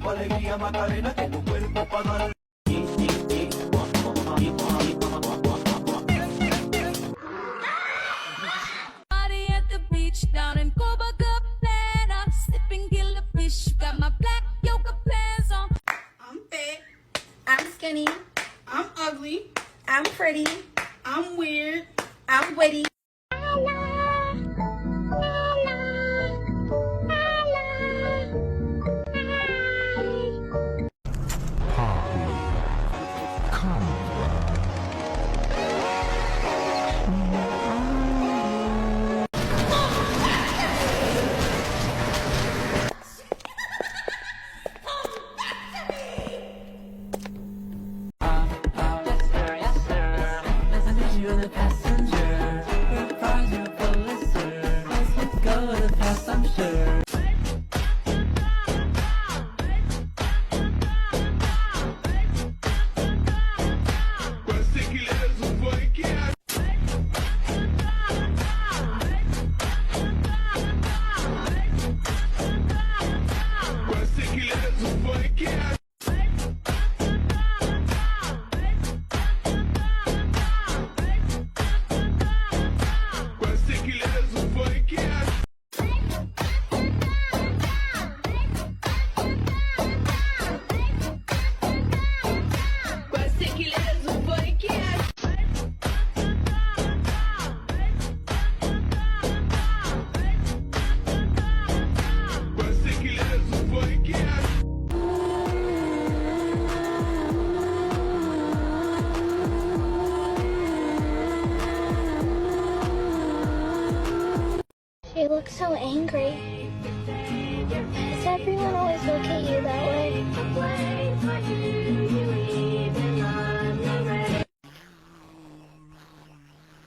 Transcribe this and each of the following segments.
Party at the beach down in Copacabana, sipping killer fish, got my black yoga pants on. I'm fat. I'm skinny. I'm ugly. I'm pretty. I'm weird. I'm witty. You look so angry. Does everyone always look at you that way?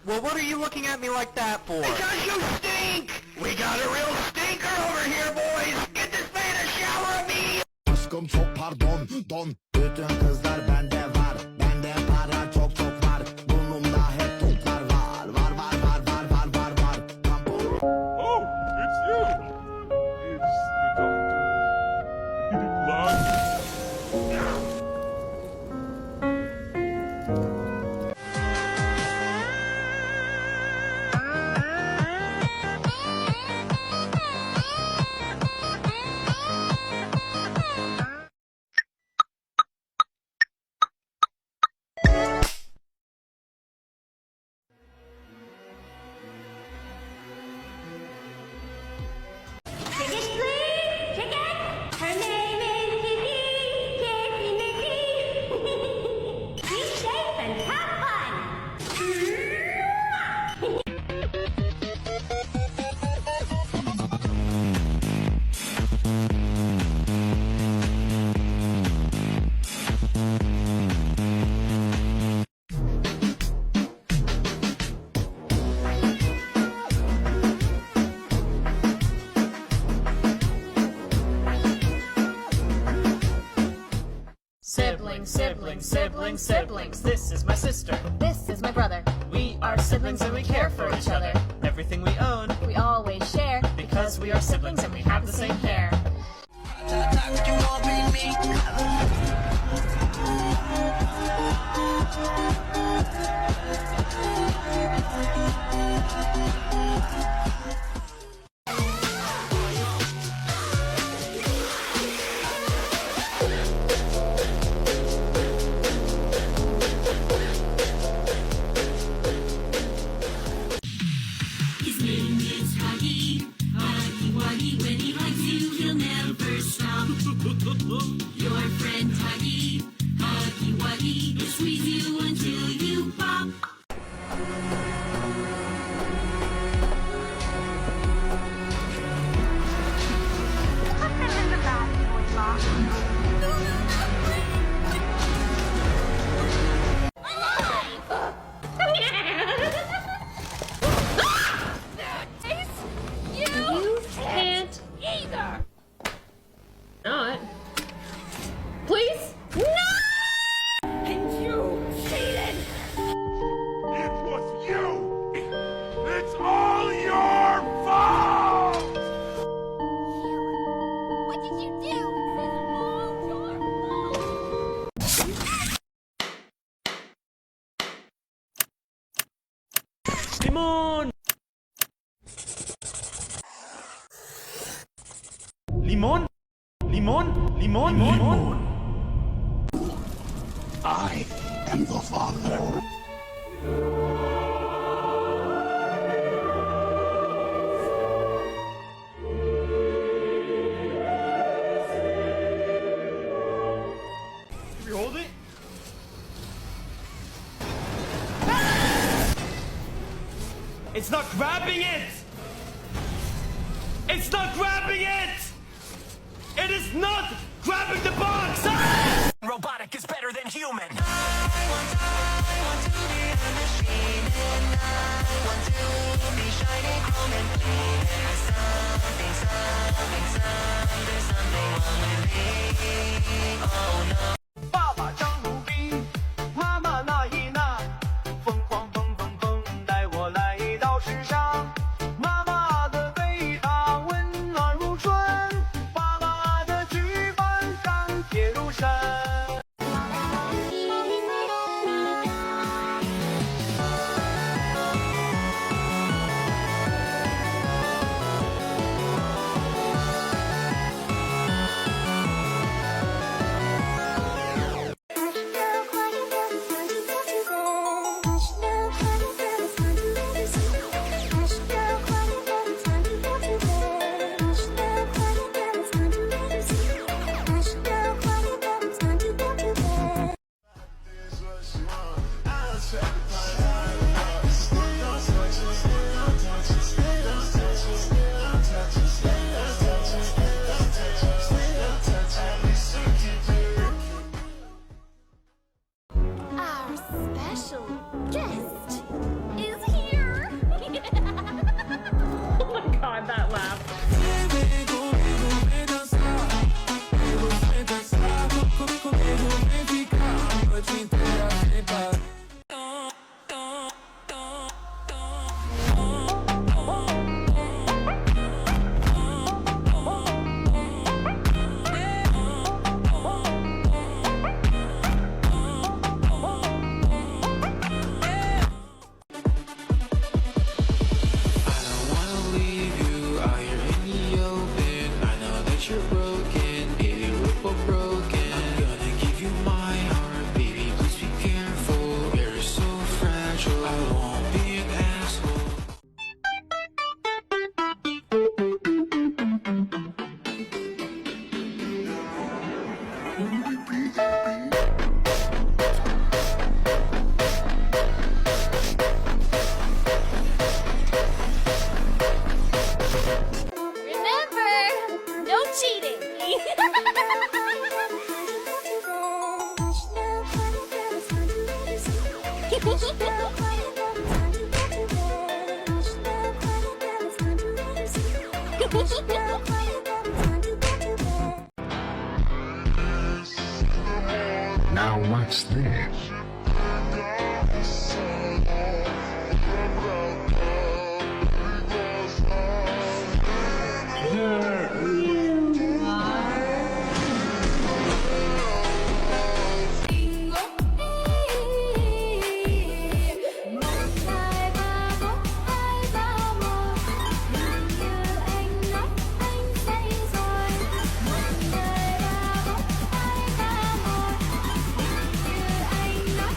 Well, what are you looking at me like that for? Because you stink! We got a real stinker over here, boys! Get this man a shower immediately! Aşkım çok pardon, don. Bütün kızlar bende var. Bende para çok çok var. Burnumda hep toplar var. Var var var var var var var. Oh, it's you! It's the doctor. Long. Siblings, siblings, siblings, siblings. This is my sister. This is my brother. We are siblings and we care for each other. Everything we own, We always share. because we are siblings and we have the same hair. His name is Huggy. Huggy Wuggy, when he hugs you, he'll never stop. Your friend Huggy. Huggy Wuggy, he'll squeeze you until you pop. You can't either. Not. Please? No! And you cheated! It was you! It's all your fault! What did you do? Limon? Limon? Limon? Limon? I am the father. Can we hold it? It's not grabbing it! It's not grabbing it! It is not grabbing the box! Ah! Robotic is better than human. I want to be a machine, and I want to be shining, chrome and clean. There's something wrong with me. Oh no. 爸爸张鲁宾，妈妈那一那，疯狂疯疯疯，带我来到世上。妈妈的背它温暖如春，爸爸的举板钢铁如山。Our special guest is here. Oh my god, that laugh. Remember, no cheating. Now what's this? Anh nói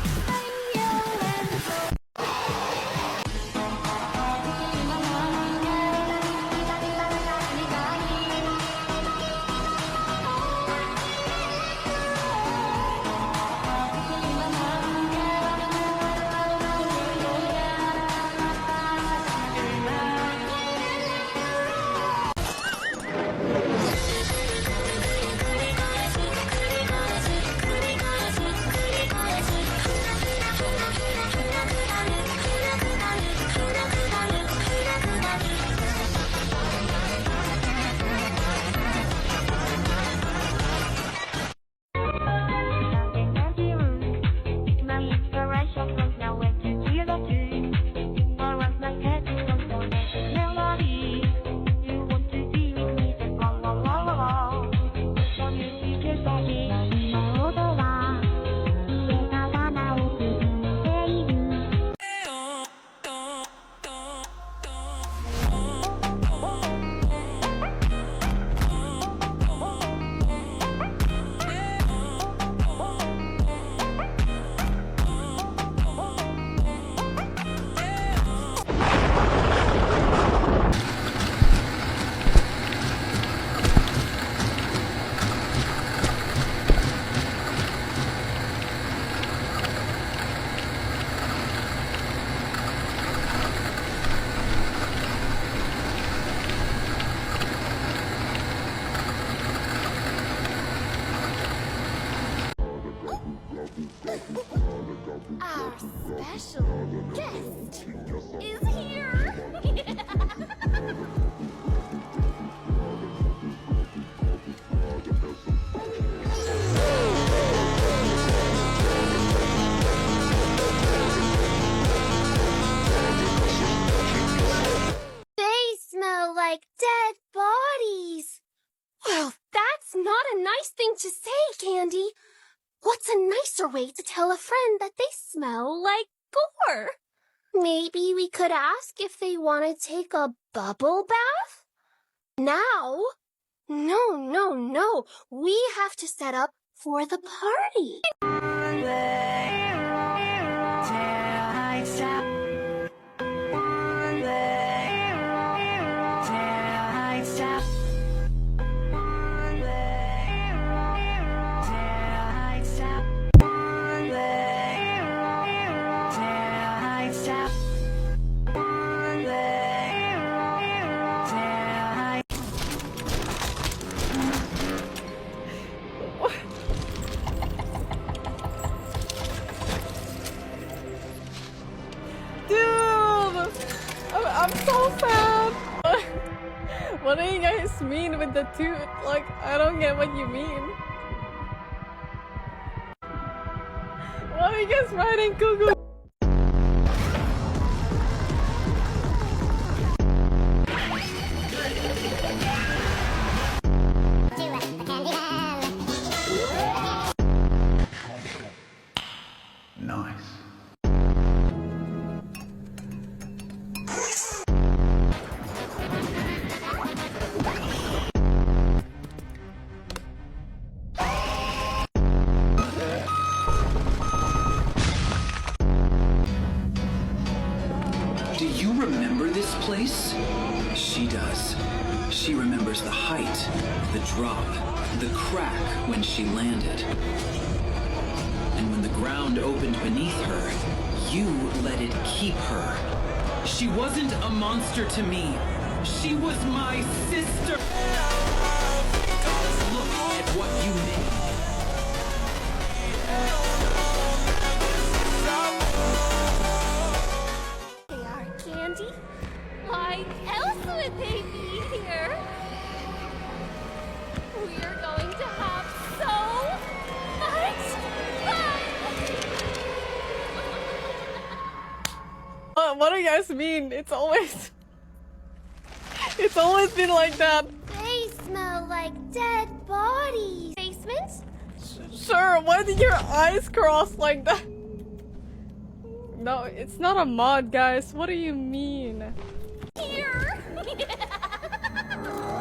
bodies. Well, that's not a nice thing to say, Candy. What's a nicer way to tell a friend that they smell like gore? Maybe we could ask if they want to take a bubble bath? Now? No. We have to set up for the party. I'm so sad. What do you guys mean with the tooth? Like, I don't get what you mean. What are you guys writing, Google? Nice. Do you remember this place? She does. She remembers the height, the drop, the crack when she landed. And when the ground opened beneath her, you let it keep her. She wasn't a monster to me. She was my sister. Look at what you made. They are, Candy. Why else would they be here? We're going to have so much fun! What do you guys mean? It's always been like that. They smell like dead bodies. Basement? Sure, why did your eyes cross like that? No, it's not a mod, guys. What do you mean? Here!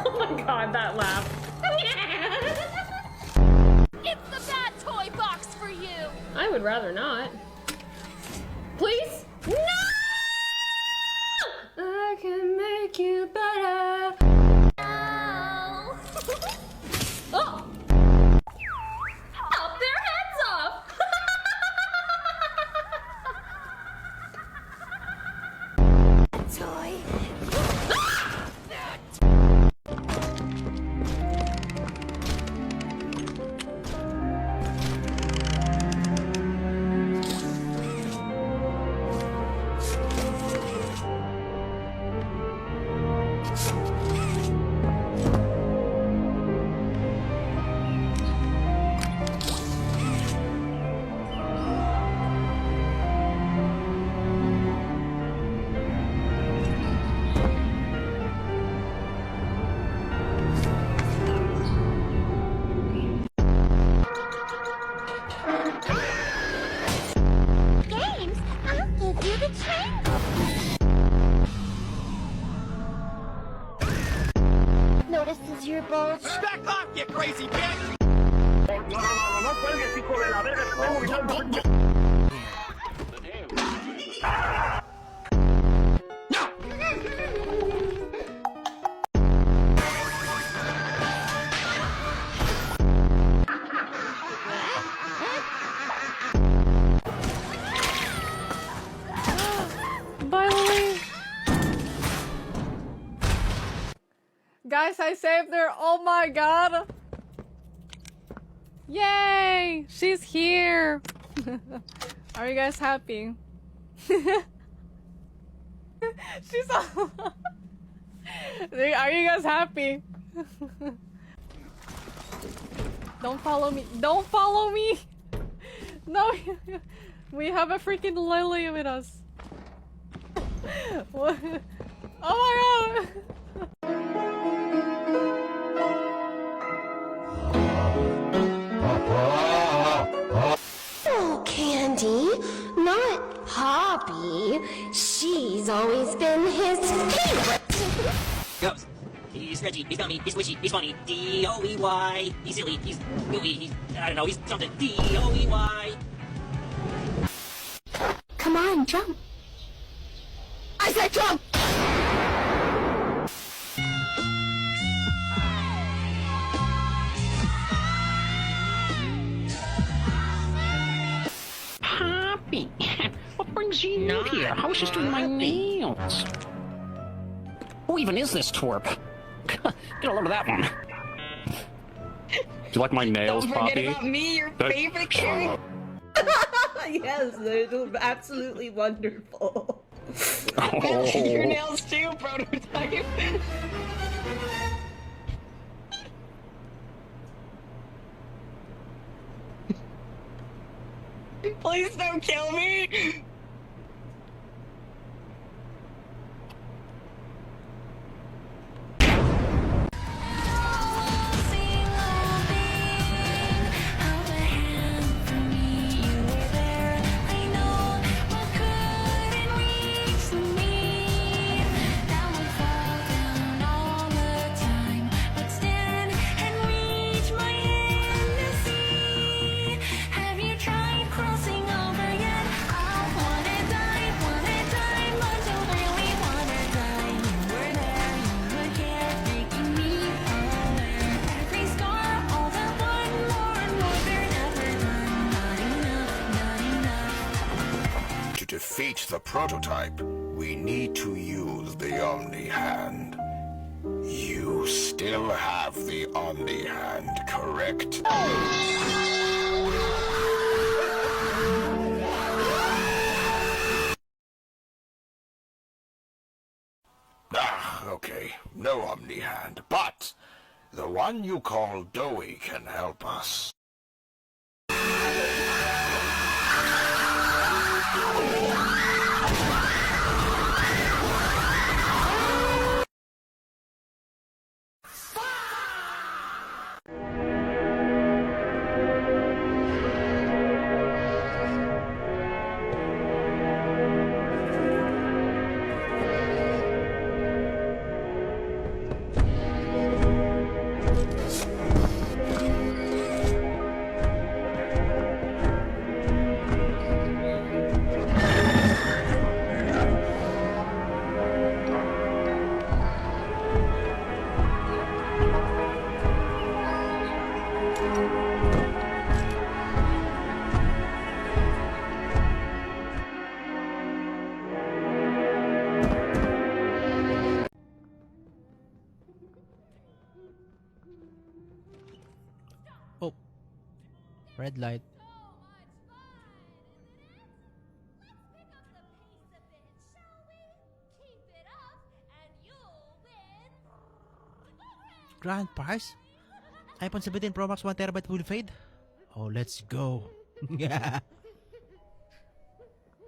Oh my god, that laugh. It's the bad toy box for you! I would rather not. Please? No! I can make you better. No! Oh! Chop their heads off! Toy. Games, I'll give you the train. Notices your bulge. Back off, you crazy bitch! By the way, guys, I saved her. Oh my god. Yay! She's here. Are you guys happy? She's all... Are you guys happy? Don't follow me. Don't follow me. No. We have a freaking lily with us. What? Oh my god. Poppy. She's always been his favorite. Goes. He's stretchy, he's gummy, he's squishy, he's funny. D-O-E-Y. He's silly, he's gooey, he's, I don't know, he's something. D-O-E-Y. Come on, jump. I said jump! Poppy, what brings you here? I was just doing my nails. Who even is this twerp? Get a load of that one. Do you like my nails, Don't Poppy? forget about me, your favorite character. Yes, they're absolutely wonderful. Oh. Your nails too, prototype. Please don't kill me. To defeat the prototype, we need to use the Omni Hand. You still have the Omni Hand, correct? Okay, no Omni Hand, but the one you call Doughy can help us. Red light. Grand prize? iPhone 17 Pro Max 1TB full fade? Oh, let's go. I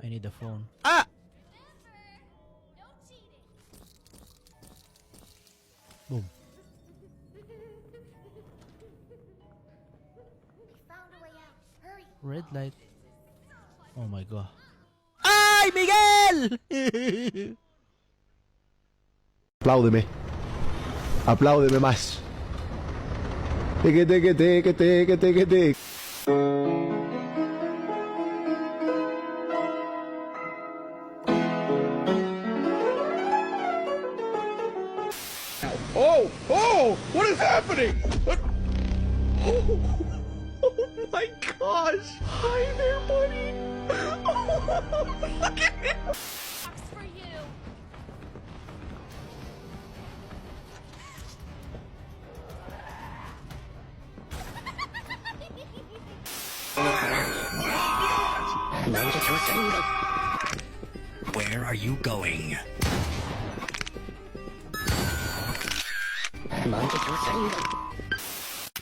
need the phone. Ah! Boom. Red light. Oh my god. ¡Ay, Miguel! Apláudeme. Apláudeme más. Teque, teque, teque, teque, teque, teque. Oh! Oh! What is happening? What? Oh! Oh my gosh! Hi there, buddy! Oh, look at him! For you. Where are you going?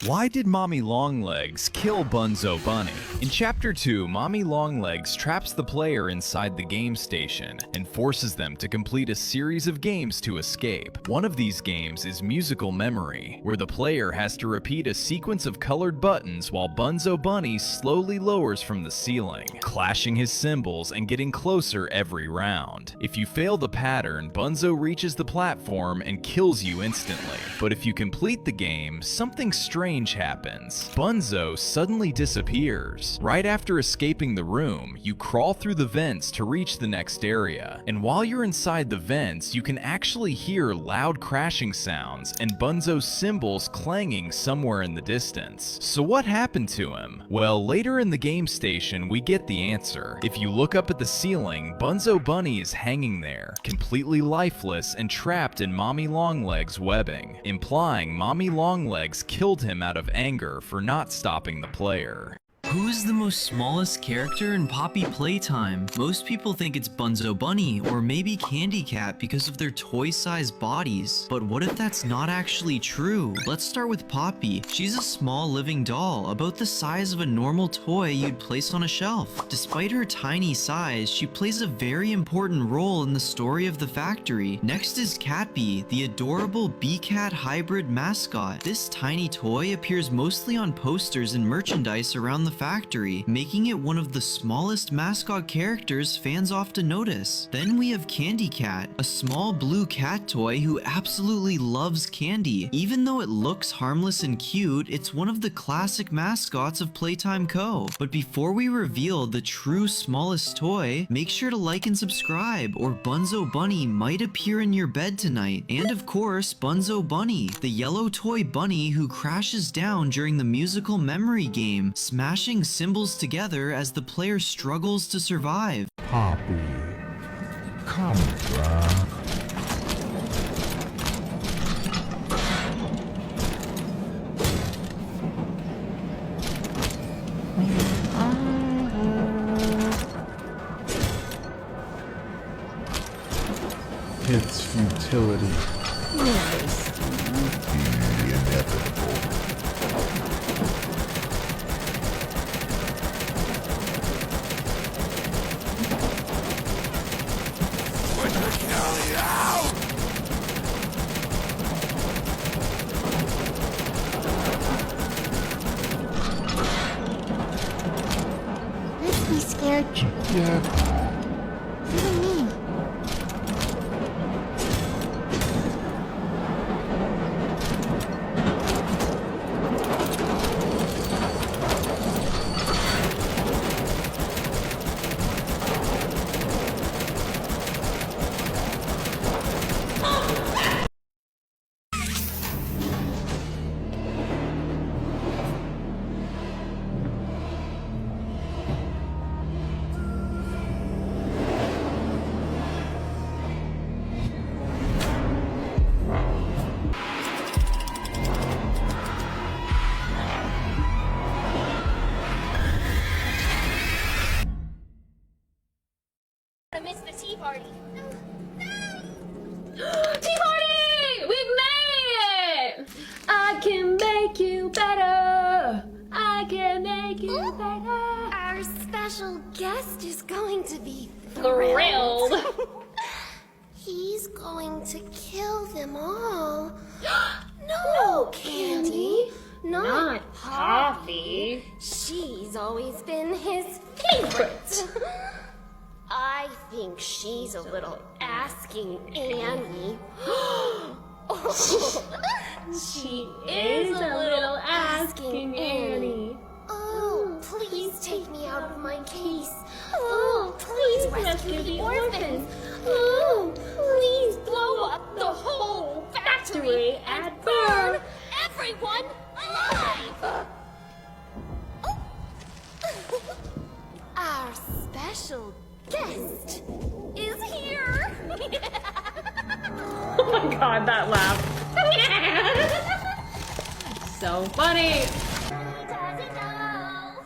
Why did Mommy Longlegs kill Bunzo Bunny? In Chapter 2, Mommy Longlegs traps the player inside the game station and forces them to complete a series of games to escape. One of these games is Musical Memory, where the player has to repeat a sequence of colored buttons while Bunzo Bunny slowly lowers from the ceiling, clashing his cymbals and getting closer every round. If you fail the pattern, Bunzo reaches the platform and kills you instantly. But if you complete the game, something strange happens. Bunzo suddenly disappears. Right after escaping the room, you crawl through the vents to reach the next area. And while you're inside the vents, you can actually hear loud crashing sounds and Bunzo's cymbals clanging somewhere in the distance. So what happened to him? Well, later in the game station, we get the answer. If you look up at the ceiling, Bunzo Bunny is hanging there, completely lifeless and trapped in Mommy Longlegs' webbing, implying Mommy Longlegs killed him out of anger for not stopping the player. Who is the most smallest character in Poppy Playtime? Most people think it's Bunzo Bunny or maybe Candy Cat because of their toy-sized bodies. But what if that's not actually true? Let's start with Poppy. She's a small living doll, about the size of a normal toy you'd place on a shelf. Despite her tiny size, she plays a very important role in the story of the factory. Next is Catbee, the adorable bee-cat hybrid mascot. This tiny toy appears mostly on posters and merchandise around the factory, making it one of the smallest mascot characters fans often notice. Then we have Candy Cat, a small blue cat toy who absolutely loves candy. Even though it looks harmless and cute, it's one of the classic mascots of Playtime Co. But before we reveal the true smallest toy, make sure to like and subscribe, or Bunzo Bunny might appear in your bed tonight. And of course, Bunzo Bunny, the yellow toy bunny who crashes down during the Musical Memory game, smashing cymbals together as the player struggles to survive. Poppy, come back. It's futility. Yes. The inevitable. Makes me scared. Yeah. Even me. I missed the tea party. Tea party! We've made it! I can make you better. I can make you better. Our special guest is going to be Thrilled. He's going to kill them all. No, Candy. Not Poppy. She's always been his favorite. I think she's a little asking Annie. She is a little asking Annie. Oh, please take me out of my case. Oh, please rescue the orphans. Oh, please blow up the whole factory and burn everyone alive. Our special guest is here. Oh my god, that laugh. So funny. Who doesn't know?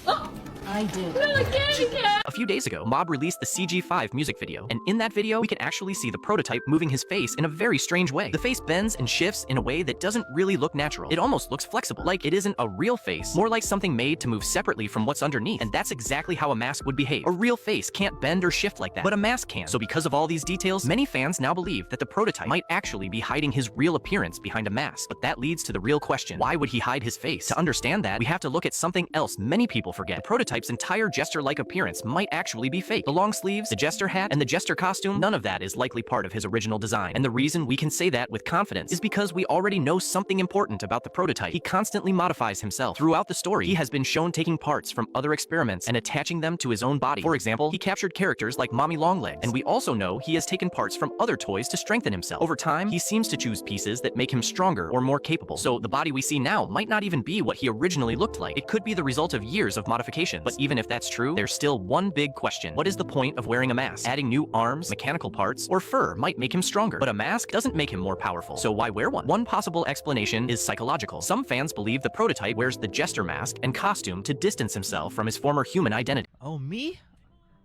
Oh, I do. no, the candy cat. A few few days ago, Mob released the CG5 music video, and in that video, we can actually see the prototype moving his face in a very strange way. The face bends and shifts in a way that doesn't really look natural. It almost looks flexible, like it isn't a real face, more like something made to move separately from what's underneath, and that's exactly how a mask would behave. A real face can't bend or shift like that, but a mask can. So because of all these details, many fans now believe that the prototype might actually be hiding his real appearance behind a mask. But that leads to the real question: why would he hide his face? To understand that, we have to look at something else many people forget. The prototype's entire jester-like appearance might actually be fake. The long sleeves, the jester hat, and the jester costume, none of that is likely part of his original design. And the reason we can say that with confidence is because we already know something important about the prototype. He constantly modifies himself. Throughout the story, he has been shown taking parts from other experiments and attaching them to his own body. For example, he captured characters like Mommy Longlegs, and we also know he has taken parts from other toys to strengthen himself. Over time, he seems to choose pieces that make him stronger or more capable. So the body we see now might not even be what he originally looked like. It could be the result of years of modifications. But even if that's true, there's still one big question. What is the point of wearing a mask? Adding new arms, mechanical parts, or fur might make him stronger, but a mask doesn't make him more powerful. So why wear one? One possible explanation is psychological. Some fans believe the prototype wears the jester mask and costume to distance himself from his former human identity. Oh, me?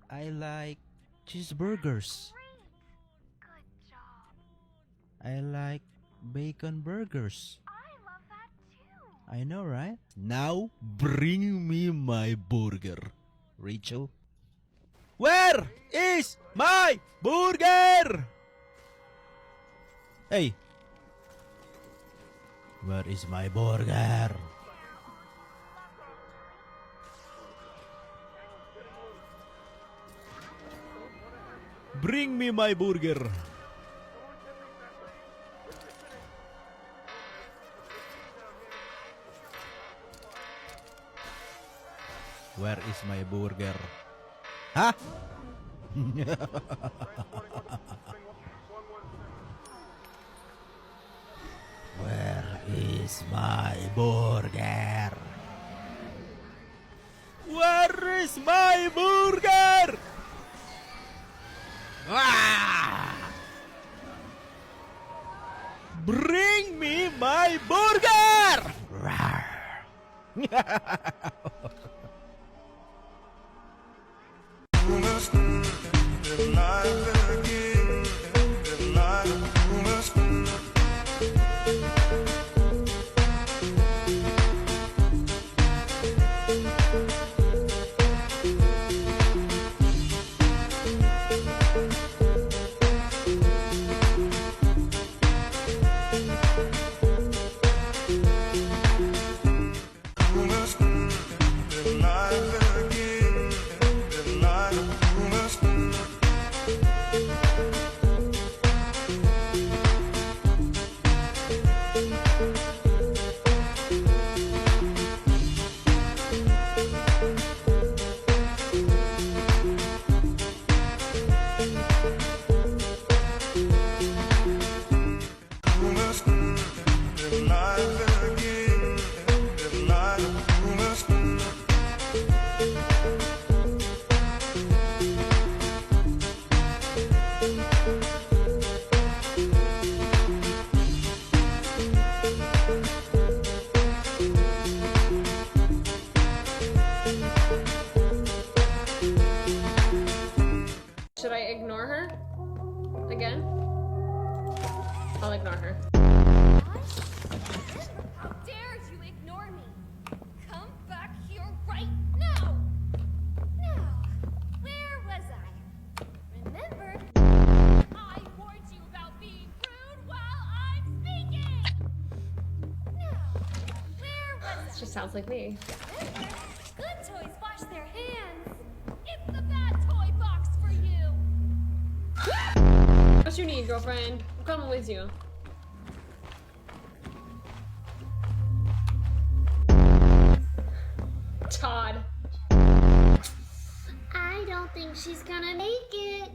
I like cheeseburgers. I like bacon burgers. I know, right? Now, bring me my burger, Rachel. Where is my burger? Hey. Where is my burger? Bring me my burger. Where is my burger? Huh? Where is my burger? Where is my burger? Ah! Bring me my burger! Should I ignore her? Again? I'll ignore her. How dare you ignore me? Come back here right now! Now, where was I? Remember, I warned you about being rude while I'm speaking! Now, where was I? This just sounds like me. Remember, good toys wash their hands. It's the bad toy box for you! What you need, girlfriend? I'm coming with you. Todd. I don't think she's gonna make it.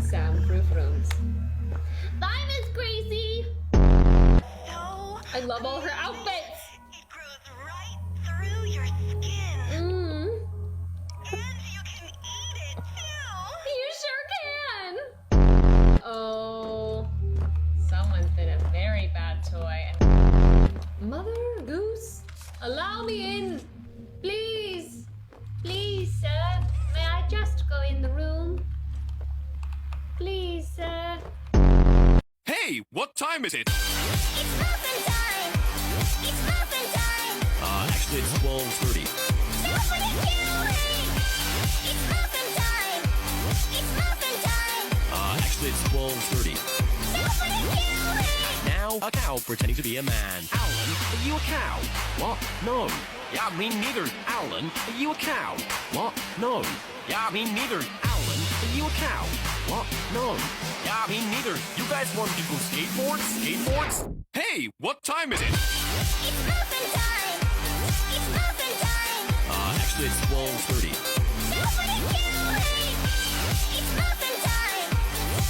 Soundproof rooms. Bye, Miss Gracie! No. I love all her outfits! It grows right through your skin. Mm. And you can eat it too. You sure can! Oh. Someone's been a very bad toy. Mother Goose? Allow me in! Please! Please, sir, may I time is it? It's muffin time! It's muffin time! Actually, it's 12:30. Nobody kill me! It's muffin time! It's muffin time! Actually, it's 12:30. Nobody kill me! Now, a cow pretending to be a man. Alan, are you a cow? What? No. Yeah, me neither. Alan, are you a cow? What? No. Yeah, me neither. Alan, are you a cow? What? No. Yeah, me neither. You guys want to go skateboards? Skateboards? Hey, what time is it? It's muffin time! It's muffin time! Actually, it's 12:30. Nobody kill me! It's muffin time!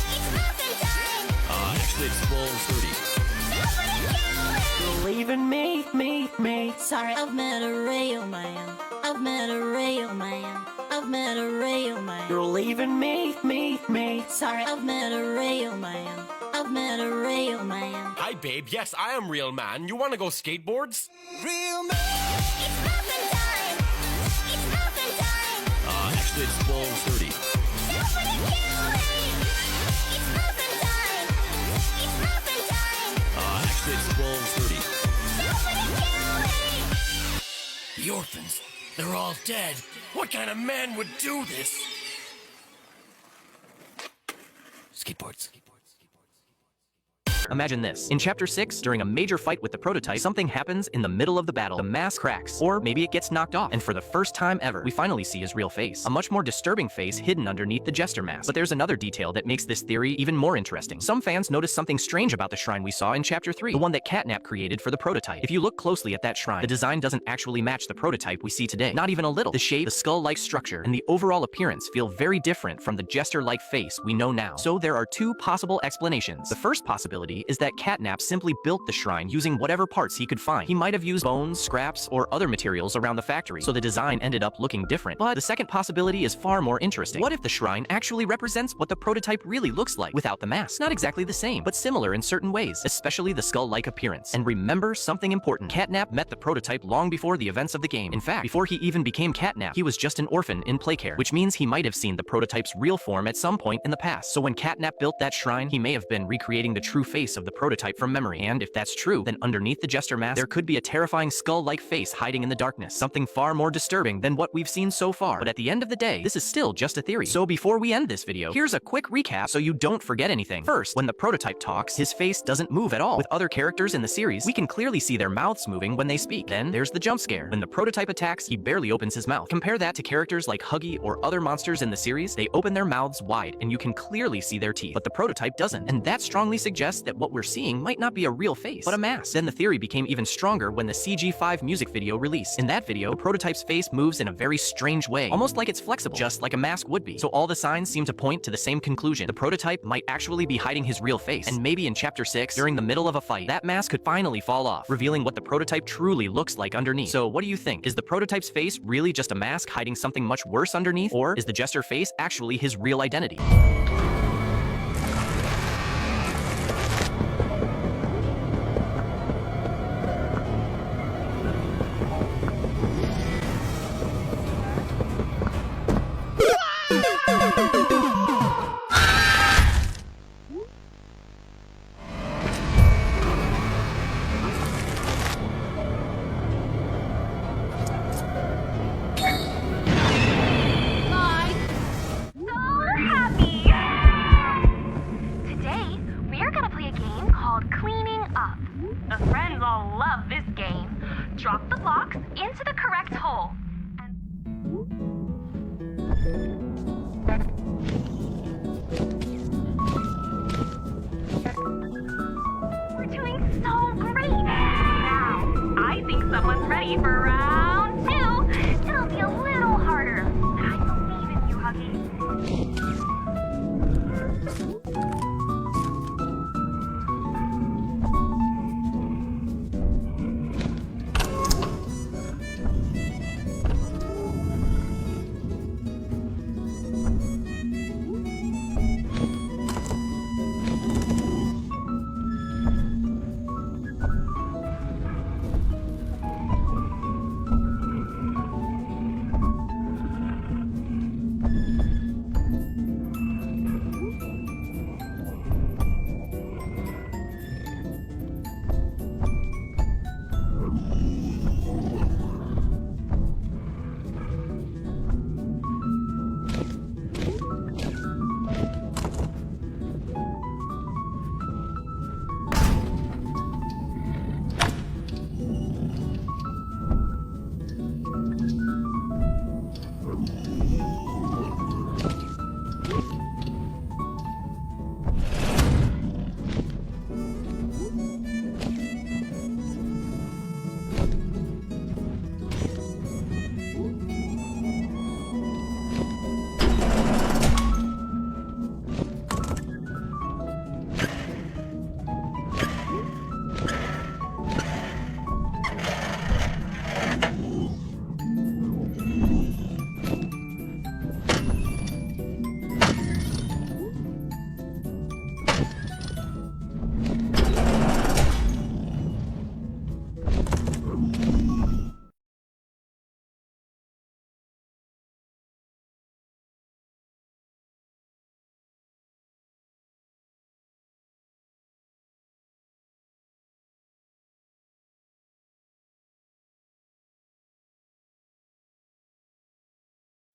It's muffin time! Actually, it's 12:30. Nobody kill me! Believe in me. Sorry, I've met a real man. I've met a real man. I've met a real man. You're leaving me. Sorry, I've met a real man. I've met a real man. Hi, babe. Yes, I am real man. You want to go skateboards? Real man! It's muffin time! It's muffin time! Actually, it's 12:30. Nobody kill me! It's muffin time! It's muffin time! Actually, it's 12:30. Nobody kill me! The orphans, they're all dead. What kind of man would do this? Skateboards. Imagine this. In Chapter 6, during a major fight with the prototype, something happens in the middle of the battle. The mask cracks, or maybe it gets knocked off, and for the first time ever, we finally see his real face. A much more disturbing face hidden underneath the jester mask. But there's another detail that makes this theory even more interesting. Some fans noticed something strange about the shrine we saw in Chapter 3, the one that Catnap created for the prototype. If you look closely at that shrine, the design doesn't actually match the prototype we see today. Not even a little. The shape, the skull-like structure, and the overall appearance feel very different from the jester-like face we know now. So there are two possible explanations. The first possibility is that Catnap simply built the shrine using whatever parts he could find. He might have used bones, scraps, or other materials around the factory, so the design ended up looking different. But the second possibility is far more interesting. What if the shrine actually represents what the prototype really looks like without the mask? Not exactly the same, but similar in certain ways, especially the skull-like appearance. And remember something important. Catnap met the prototype long before the events of the game. In fact, before he even became Catnap, he was just an orphan in Playcare, which means he might have seen the prototype's real form at some point in the past. So when Catnap built that shrine, he may have been recreating the true face of the prototype from memory. And if that's true, then underneath the jester mask, there could be a terrifying skull-like face hiding in the darkness. Something far more disturbing than what we've seen so far. But at the end of the day, this is still just a theory. So before we end this video, here's a quick recap so you don't forget anything. First, when the prototype talks, his face doesn't move at all. With other characters in the series, we can clearly see their mouths moving when they speak. Then there's the jump scare. When the prototype attacks, he barely opens his mouth. Compare that to characters like Huggy or other monsters in the series. They open their mouths wide, and you can clearly see their teeth. But the prototype doesn't. And that strongly suggests that what we're seeing might not be a real face, but a mask. Then the theory became even stronger when the CG5 music video released. In that video, the prototype's face moves in a very strange way, almost like it's flexible, just like a mask would be. So all the signs seem to point to the same conclusion. The prototype might actually be hiding his real face. And maybe in Chapter 6, during the middle of a fight, that mask could finally fall off, revealing what the prototype truly looks like underneath. So what do you think? Is the prototype's face really just a mask hiding something much worse underneath? Or is the jester face actually his real identity? Today, we're gonna play a game called Cleaning Up. The friends all love this game. Drop the blocks into the correct hole. We're doing so great! Now, I think someone's ready for round 2. It'll be a little harder. I believe in you, Huggy.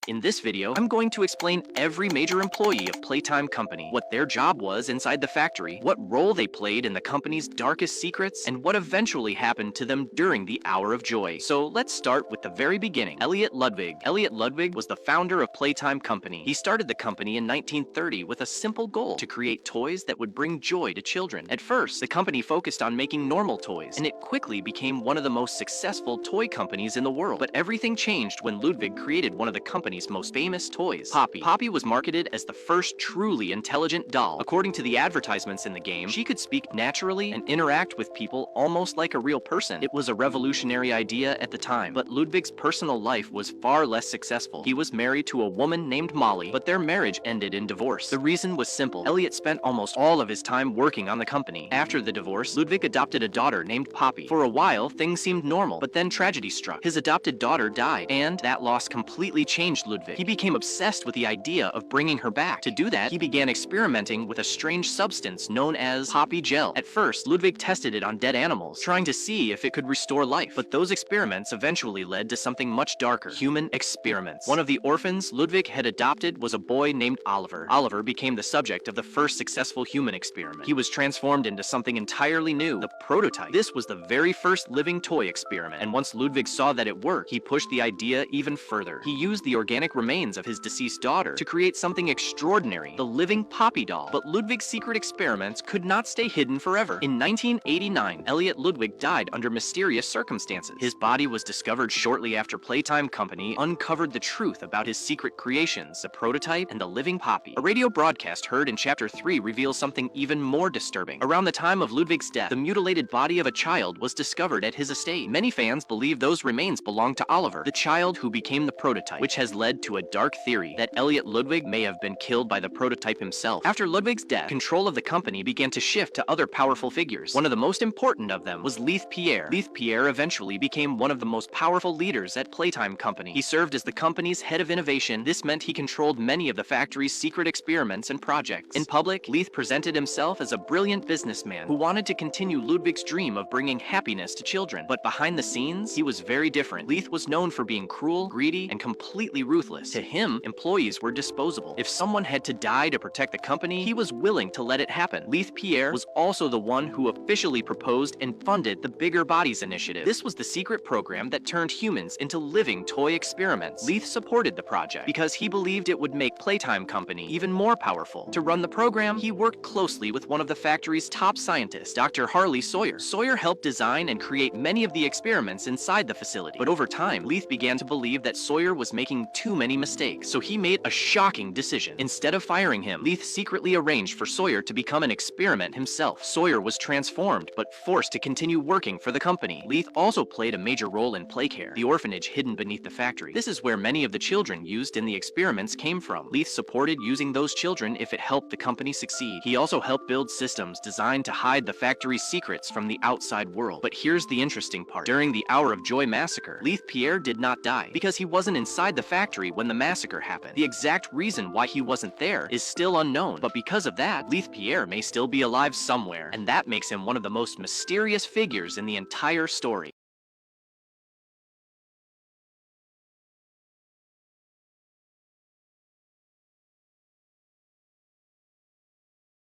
In this video, I'm going to explain every major employee of Playtime Company, what their job was inside the factory, what role they played in the company's darkest secrets, and what eventually happened to them during the Hour of Joy. So let's start with the very beginning. Elliot Ludwig. Elliot Ludwig was the founder of Playtime Company. He started the company in 1930 with a simple goal: to create toys that would bring joy to children. At first, the company focused on making normal toys, and it quickly became one of the most successful toy companies in the world. But everything changed when Ludwig created one of the company's most famous toys, Poppy. Poppy was marketed as the first truly intelligent doll. According to the advertisements in the game, she could speak naturally and interact with people almost like a real person. It was a revolutionary idea at the time, but Ludwig's personal life was far less successful. He was married to a woman named Molly, but their marriage ended in divorce. The reason was simple. Elliot spent almost all of his time working on the company. After the divorce, Ludwig adopted a daughter named Poppy. For a while, things seemed normal, but then tragedy struck. His adopted daughter died, and that loss completely changed Ludwig. He became obsessed with the idea of bringing her back. To do that, he began experimenting with a strange substance known as Poppy Gel. At first, Ludwig tested it on dead animals, trying to see if it could restore life. But those experiments eventually led to something much darker: human experiments. One of the orphans Ludwig had adopted was a boy named Oliver. Oliver became the subject of the first successful human experiment. He was transformed into something entirely new, the prototype. This was the very first living toy experiment, and once Ludwig saw that it worked, he pushed the idea even further. He used the organic remains of his deceased daughter to create something extraordinary: the living Poppy doll. But Ludwig's secret experiments could not stay hidden forever. In 1989, Elliot Ludwig died under mysterious circumstances. His body was discovered shortly after Playtime Company uncovered the truth about his secret creations, the prototype and the living Poppy. A radio broadcast heard in Chapter 3 reveals something even more disturbing. Around the time of Ludwig's death, the mutilated body of a child was discovered at his estate. Many fans believe those remains belonged to Oliver, the child who became the prototype, which has led to a dark theory that Elliot Ludwig may have been killed by the prototype himself. After Ludwig's death, control of the company began to shift to other powerful figures. One of the most important of them was Leith Pierre. Leith Pierre eventually became one of the most powerful leaders at Playtime Company. He served as the company's head of innovation. This meant he controlled many of the factory's secret experiments and projects. In public, Leith presented himself as a brilliant businessman who wanted to continue Ludwig's dream of bringing happiness to children. But behind the scenes, he was very different. Leith was known for being cruel, greedy, and completely ruthless. To him, employees were disposable. If someone had to die to protect the company, he was willing to let it happen. Leith Pierre was also the one who officially proposed and funded the Bigger Bodies initiative. This was the secret program that turned humans into living toy experiments. Leith supported the project because he believed it would make Playtime Company even more powerful. To run the program, he worked closely with one of the factory's top scientists, Dr. Harley Sawyer. Sawyer helped design and create many of the experiments inside the facility. But over time, Leith began to believe that Sawyer was making too many mistakes, so he made a shocking decision. Instead of firing him, Leith secretly arranged for Sawyer to become an experiment himself. Sawyer was transformed, but forced to continue working for the company. Leith also played a major role in Playcare, the orphanage hidden beneath the factory. This is where many of the children used in the experiments came from. Leith supported using those children if it helped the company succeed. He also helped build systems designed to hide the factory's secrets from the outside world. But here's the interesting part. During the Hour of Joy massacre, Leith Pierre did not die because he wasn't inside the factory when the massacre happened. The exact reason why he wasn't there is still unknown, but because of that, Leith Pierre may still be alive somewhere, and that makes him one of the most mysterious figures in the entire story.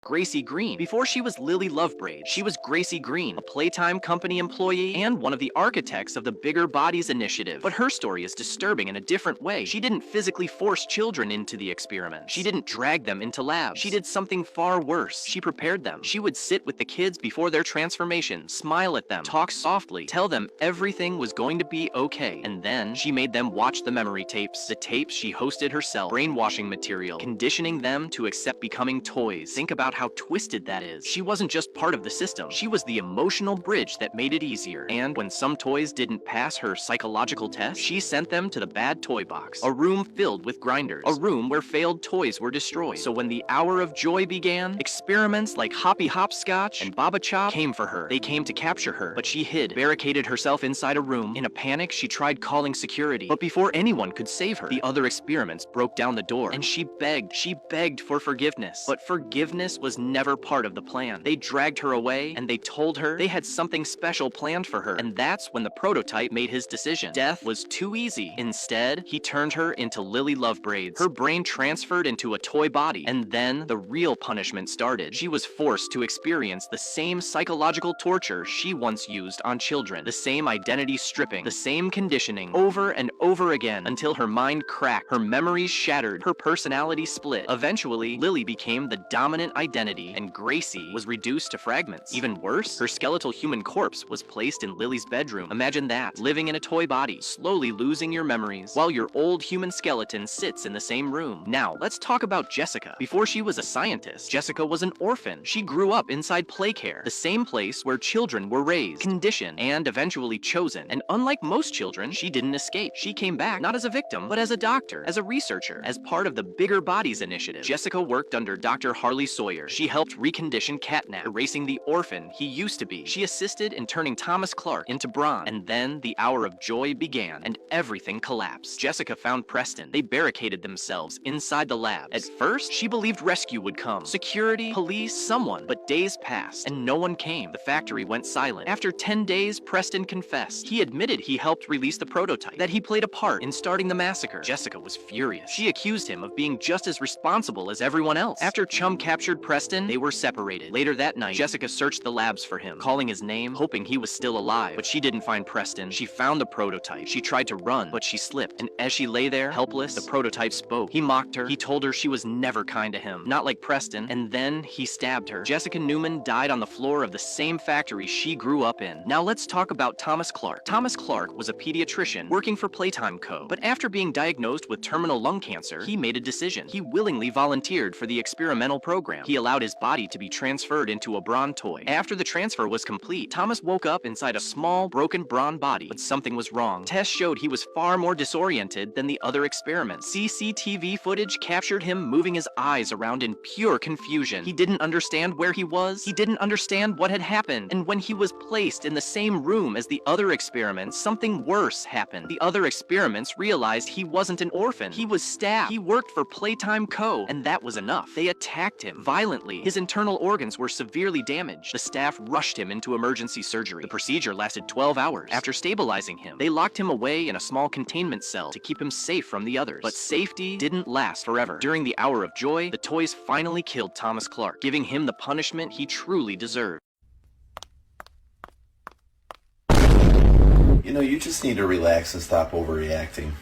Gracie Green. Before she was Lily Lovebraid, she was Gracie Green, a Playtime Company employee and one of the architects of the Bigger Bodies initiative. But her story is disturbing in a different way. She didn't physically force children into the experiment. She didn't drag them into labs. She did something far worse. She prepared them. She would sit with the kids before their transformation, smile at them, talk softly, tell them everything was going to be okay. And then she made them watch the memory tapes. The tapes she hosted herself, brainwashing material, conditioning them to accept becoming toys. Think about how twisted that is. She wasn't just part of the system. She was the emotional bridge that made it easier. And when some toys didn't pass her psychological test, she sent them to the bad toy box, a room filled with grinders, a room where failed toys were destroyed. So when the Hour of Joy began, experiments like Hoppy Hopscotch and Baba Chop came for her. They came to capture her, but she hid, barricaded herself inside a room. In a panic, she tried calling security, but before anyone could save her, the other experiments broke down the door, and she begged for forgiveness. But forgiveness was was never part of the plan. They dragged her away, and they told her they had something special planned for her, and that's when the prototype made his decision. Death was too easy. Instead, he turned her into Lily Lovebraids. Her brain transferred into a toy body, and then the real punishment started. She was forced to experience the same psychological torture she once used on children, the same identity stripping, the same conditioning, over and over again, until her mind cracked, her memories shattered, her personality split. Eventually, Lily became the dominant identity, and Gracie was reduced to fragments. Even worse, her skeletal human corpse was placed in Lily's bedroom. Imagine that, living in a toy body, slowly losing your memories, while your old human skeleton sits in the same room. Now, let's talk about Jessica. Before she was a scientist, Jessica was an orphan. She grew up inside Playcare, the same place where children were raised, conditioned, and eventually chosen. And unlike most children, she didn't escape. She came back not as a victim, but as a doctor, as a researcher, as part of the Bigger Bodies initiative. Jessica worked under Dr. Harley Sawyer. She helped recondition Catnap, erasing the orphan he used to be. She assisted in turning Thomas Clark into Bron. And then the hour of joy began, and everything collapsed. Jessica found Preston. They barricaded themselves inside the lab. At first, she believed rescue would come. Security, police, someone. But days passed, and no one came. The factory went silent. After 10 days, Preston confessed. He admitted he helped release the prototype, that he played a part in starting the massacre. Jessica was furious. She accused him of being just as responsible as everyone else. After Chum captured Preston, they were separated. Later that night, Jessica searched the labs for him, calling his name, hoping he was still alive. But she didn't find Preston. She found the prototype. She tried to run, but she slipped. And as she lay there, helpless, the prototype spoke. He mocked her. He told her she was never kind to him, not like Preston. And then he stabbed her. Jessica Newman died on the floor of the same factory she grew up in. Now let's talk about Thomas Clark. Thomas Clark was a pediatrician working for Playtime Co. But after being diagnosed with terminal lung cancer, he made a decision. He willingly volunteered for the experimental program. He allowed his body to be transferred into a Bron toy. After the transfer was complete, Thomas woke up inside a small, broken Bron body, but something was wrong. Tests showed he was far more disoriented than the other experiments. CCTV footage captured him moving his eyes around in pure confusion. He didn't understand where he was. He didn't understand what had happened. And when he was placed in the same room as the other experiments, something worse happened. The other experiments realized he wasn't an orphan. He was stabbed. He worked for Playtime Co. And that was enough. They attacked him violently. His internal organs were severely damaged. The staff rushed him into emergency surgery. The procedure lasted 12 hours. After stabilizing him, they locked him away in a small containment cell to keep him safe from the others. But safety didn't last forever. During the hour of joy, the toys finally killed Thomas Clark, giving him the punishment he truly deserved. You know, you just need to relax and stop overreacting.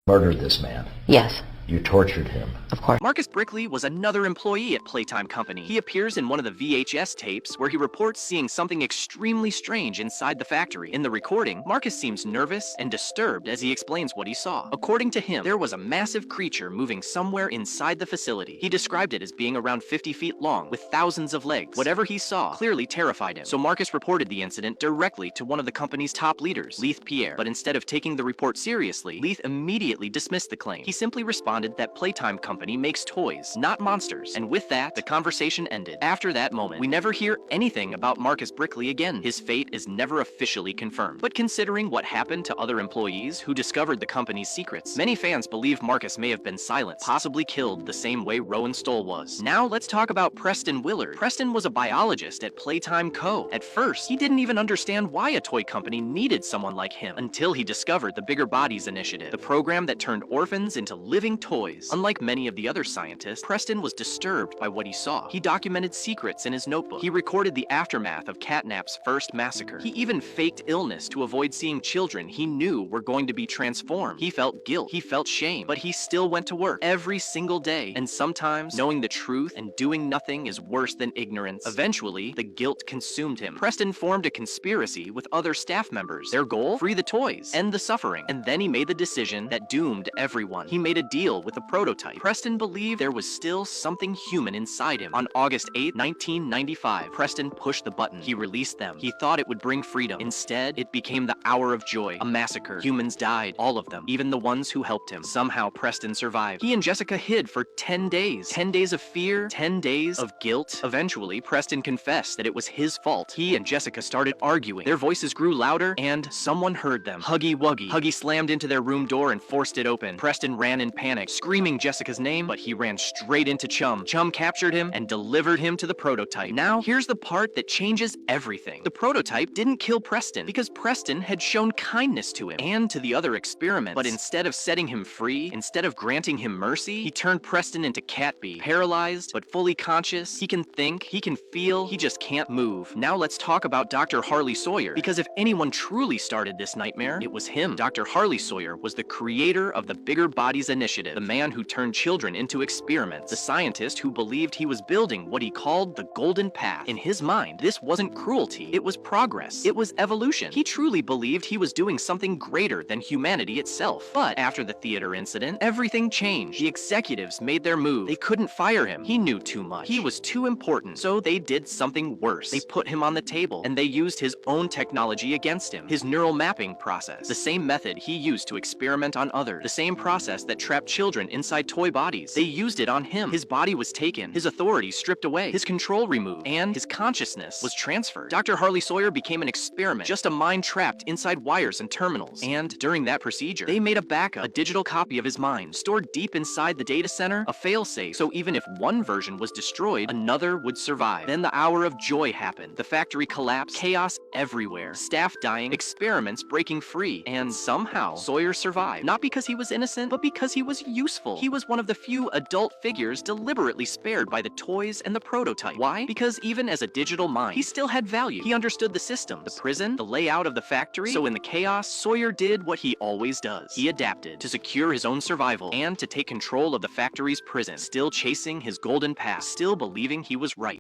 Murdered this man. Yes. You tortured him. Of course. Marcus Brickley was another employee at Playtime Company. He appears in one of the VHS tapes where he reports seeing something extremely strange inside the factory. In the recording, Marcus seems nervous and disturbed as he explains what he saw. According to him, there was a massive creature moving somewhere inside the facility. He described it as being around 50 feet long, with thousands of legs. Whatever he saw clearly terrified him. So Marcus reported the incident directly to one of the company's top leaders, Leith Pierre. But instead of taking the report seriously, Leith immediately dismissed the claim. He simply responded that Playtime Company makes toys, not monsters. And with that, the conversation ended. After that moment, we never hear anything about Marcus Brickley again. His fate is never officially confirmed. But considering what happened to other employees who discovered the company's secrets, many fans believe Marcus may have been silenced, possibly killed the same way Rowan Stoll was. Now let's talk about Preston Willard. Preston was a biologist at Playtime Co. At first, he didn't even understand why a toy company needed someone like him until he discovered the Bigger Bodies initiative, the program that turned orphans into living toys. Unlike many of the other scientists, Preston was disturbed by what he saw. He documented secrets in his notebook. He recorded the aftermath of Catnap's first massacre. He even faked illness to avoid seeing children he knew were going to be transformed. He felt guilt. He felt shame. But he still went to work every single day. And sometimes, knowing the truth and doing nothing is worse than ignorance. Eventually, the guilt consumed him. Preston formed a conspiracy with other staff members. Their goal? Free the toys. End the suffering. And then he made the decision that doomed everyone. He made a deal with the prototype. Preston believed there was still something human inside him. On August 8, 1995, Preston pushed the button. He released them. He thought it would bring freedom. Instead, it became the hour of joy. A massacre. Humans died. All of them. Even the ones who helped him. Somehow, Preston survived. He and Jessica hid for 10 days. 10 days of fear. 10 days of guilt. Eventually, Preston confessed that it was his fault. He and Jessica started arguing. Their voices grew louder, and someone heard them. Huggy Wuggy. Huggy slammed into their room door and forced it open. Preston ran in panic. panic, screaming Jessica's name, but he ran straight into Chum. Chum captured him and delivered him to the prototype. Now, here's the part that changes everything. The prototype didn't kill Preston because Preston had shown kindness to him and to the other experiments. But instead of setting him free, instead of granting him mercy, he turned Preston into Catbee. Paralyzed, but fully conscious. He can think, he can feel, he just can't move. Now let's talk about Dr. Harley Sawyer, because if anyone truly started this nightmare, it was him. Dr. Harley Sawyer was the creator of the Bigger Bodies Initiative, the man who turned children into experiments, the scientist who believed he was building what he called the Golden Path. In his mind, this wasn't cruelty, it was progress, it was evolution. He truly believed he was doing something greater than humanity itself. But after the theater incident, everything changed. The executives made their move. They couldn't fire him. He knew too much. He was too important. So they did something worse. They put him on the table, and they used his own technology against him. His neural mapping process. The same method he used to experiment on others. The same process that trapped children inside toy bodies. They used it on him. His body was taken, his authority stripped away, his control removed, and his consciousness was transferred. Dr. Harley Sawyer became an experiment, just a mind trapped inside wires and terminals. And during that procedure, they made a backup, a digital copy of his mind, stored deep inside the data center, a failsafe, so even if one version was destroyed, another would survive. Then the hour of joy happened. The factory collapsed, chaos everywhere, staff dying, experiments breaking free, and somehow Sawyer survived. Not because he was innocent, but because he was useful. He was one of the few adult figures deliberately spared by the toys and the prototype. Why? Because even as a digital mind, he still had value. He understood the systems, the prison, the layout of the factory. So in the chaos, Sawyer did what he always does. He adapted to secure his own survival and to take control of the factory's prison, still chasing his golden path, still believing he was right.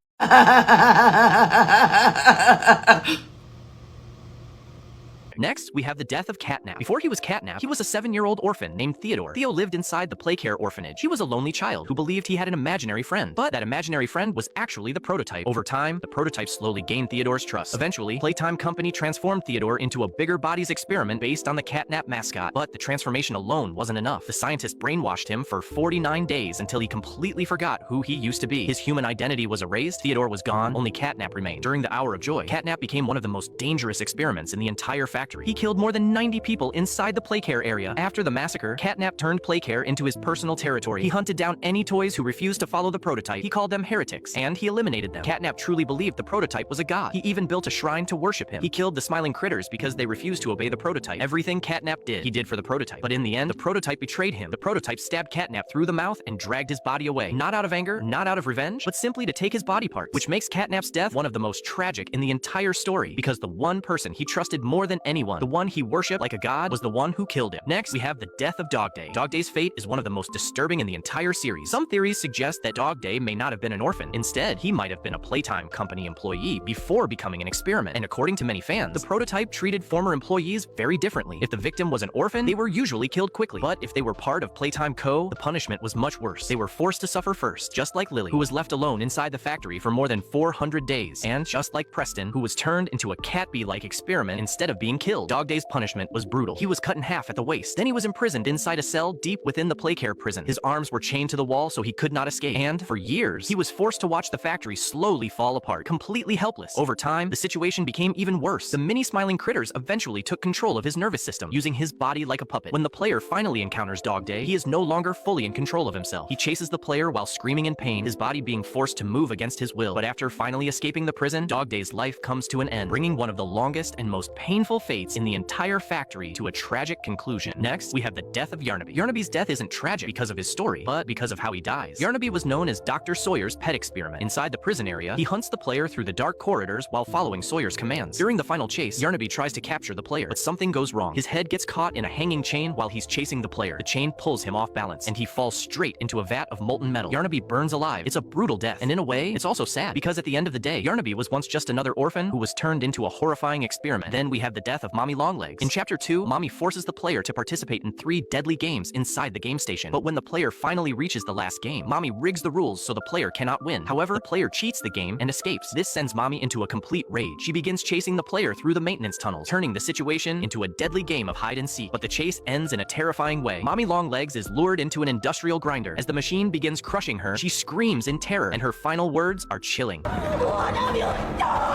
Next, we have the death of Catnap. Before he was Catnap, he was a 7-year-old orphan named Theodore. Theo lived inside the Playcare orphanage. He was a lonely child who believed he had an imaginary friend, but that imaginary friend was actually the prototype. Over time, the prototype slowly gained Theodore's trust. Eventually, Playtime Company transformed Theodore into a Bigger Bodies experiment based on the Catnap mascot. But the transformation alone wasn't enough. The scientists brainwashed him for 49 days until he completely forgot who he used to be. His human identity was erased, Theodore was gone, only Catnap remained. During the hour of joy, Catnap became one of the most dangerous experiments in the entire factory. He killed more than 90 people inside the Playcare area. After the massacre, Catnap turned Playcare into his personal territory. He hunted down any toys who refused to follow the prototype. He called them heretics, and he eliminated them. Catnap truly believed the prototype was a god. He even built a shrine to worship him. He killed the smiling critters because they refused to obey the prototype. Everything Catnap did, he did for the prototype. But in the end, the prototype betrayed him. The prototype stabbed Catnap through the mouth and dragged his body away. Not out of anger, not out of revenge, but simply to take his body parts, which makes Catnap's death one of the most tragic in the entire story, because the one person he trusted more than anyone, the one he worshipped like a god, was the one who killed him. Next, we have the death of Dog Day. Dog Day's fate is one of the most disturbing in the entire series. Some theories suggest that Dog Day may not have been an orphan. Instead, he might have been a Playtime Company employee before becoming an experiment. And according to many fans, the prototype treated former employees very differently. If the victim was an orphan, they were usually killed quickly. But if they were part of Playtime Co., the punishment was much worse. They were forced to suffer first, just like Lily, who was left alone inside the factory for more than 400 days. And just like Preston, who was turned into a Catbee-like experiment instead of being killed. Dog Day's punishment was brutal. He was cut in half at the waist. Then he was imprisoned inside a cell deep within the Playcare prison. His arms were chained to the wall so he could not escape. And for years, he was forced to watch the factory slowly fall apart, completely helpless. Over time, the situation became even worse. The mini smiling critters eventually took control of his nervous system, using his body like a puppet. When the player finally encounters Dog Day, he is no longer fully in control of himself. He chases the player while screaming in pain, his body being forced to move against his will. But after finally escaping the prison, Dog Day's life comes to an end, bringing one of the longest and most painful fates in the entire factory to a tragic conclusion. Next, we have the death of Yarnaby. Yarnaby's death isn't tragic because of his story, but because of how he dies. Yarnaby was known as Dr. Sawyer's pet experiment. Inside the prison area, he hunts the player through the dark corridors while following Sawyer's commands. During the final chase, Yarnaby tries to capture the player, but something goes wrong. His head gets caught in a hanging chain while he's chasing the player. The chain pulls him off balance, and he falls straight into a vat of molten metal. Yarnaby burns alive. It's a brutal death, and in a way, it's also sad, because at the end of the day, Yarnaby was once just another orphan who was turned into a horrifying experiment. Then we have the death of Mommy Longlegs. In Chapter 2, Mommy forces the player to participate in 3 deadly games inside the game station. But when the player finally reaches the last game, Mommy rigs the rules so the player cannot win. However, the player cheats the game and escapes. This sends Mommy into a complete rage. She begins chasing the player through the maintenance tunnels, turning the situation into a deadly game of hide and seek. But the chase ends in a terrifying way. Mommy Longlegs is lured into an industrial grinder. As the machine begins crushing her, she screams in terror, and her final words are chilling. What have you done?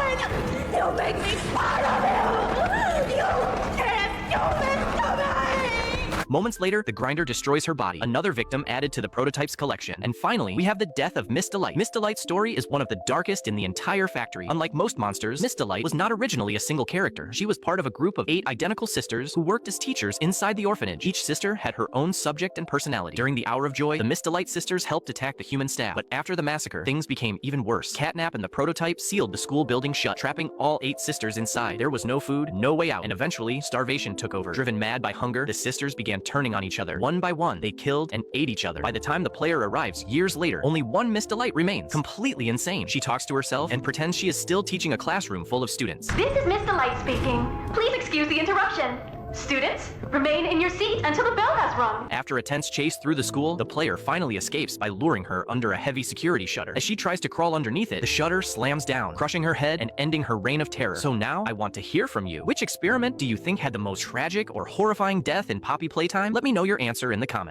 You make me part of you! You can't do this to me! Moments later, the grinder destroys her body, another victim added to the prototype's collection. And finally, we have the death of Miss Delight. Miss Delight's story is one of the darkest in the entire factory. Unlike most monsters, Miss Delight was not originally a single character. She was part of a group of 8 identical sisters who worked as teachers inside the orphanage. Each sister had her own subject and personality. During the Hour of Joy, the Miss Delight sisters helped attack the human staff. But after the massacre, things became even worse. Catnap and the prototype sealed the school building shut, trapping all 8 sisters inside. There was no food, no way out, and eventually, starvation took over. Driven mad by hunger, the sisters began turning on each other. One by one, they killed and ate each other. By the time the player arrives years later, only one Miss Delight remains, completely insane. She talks to herself and pretends she is still teaching a classroom full of students. This is Miss Delight speaking. Please excuse the interruption. Students, remain in your seat until the bell has rung. After a tense chase through the school, the player finally escapes by luring her under a heavy security shutter. As she tries to crawl underneath it, the shutter slams down, crushing her head and ending her reign of terror. So now, I want to hear from you. Which experiment do you think had the most tragic or horrifying death in Poppy Playtime? Let me know your answer in the comments.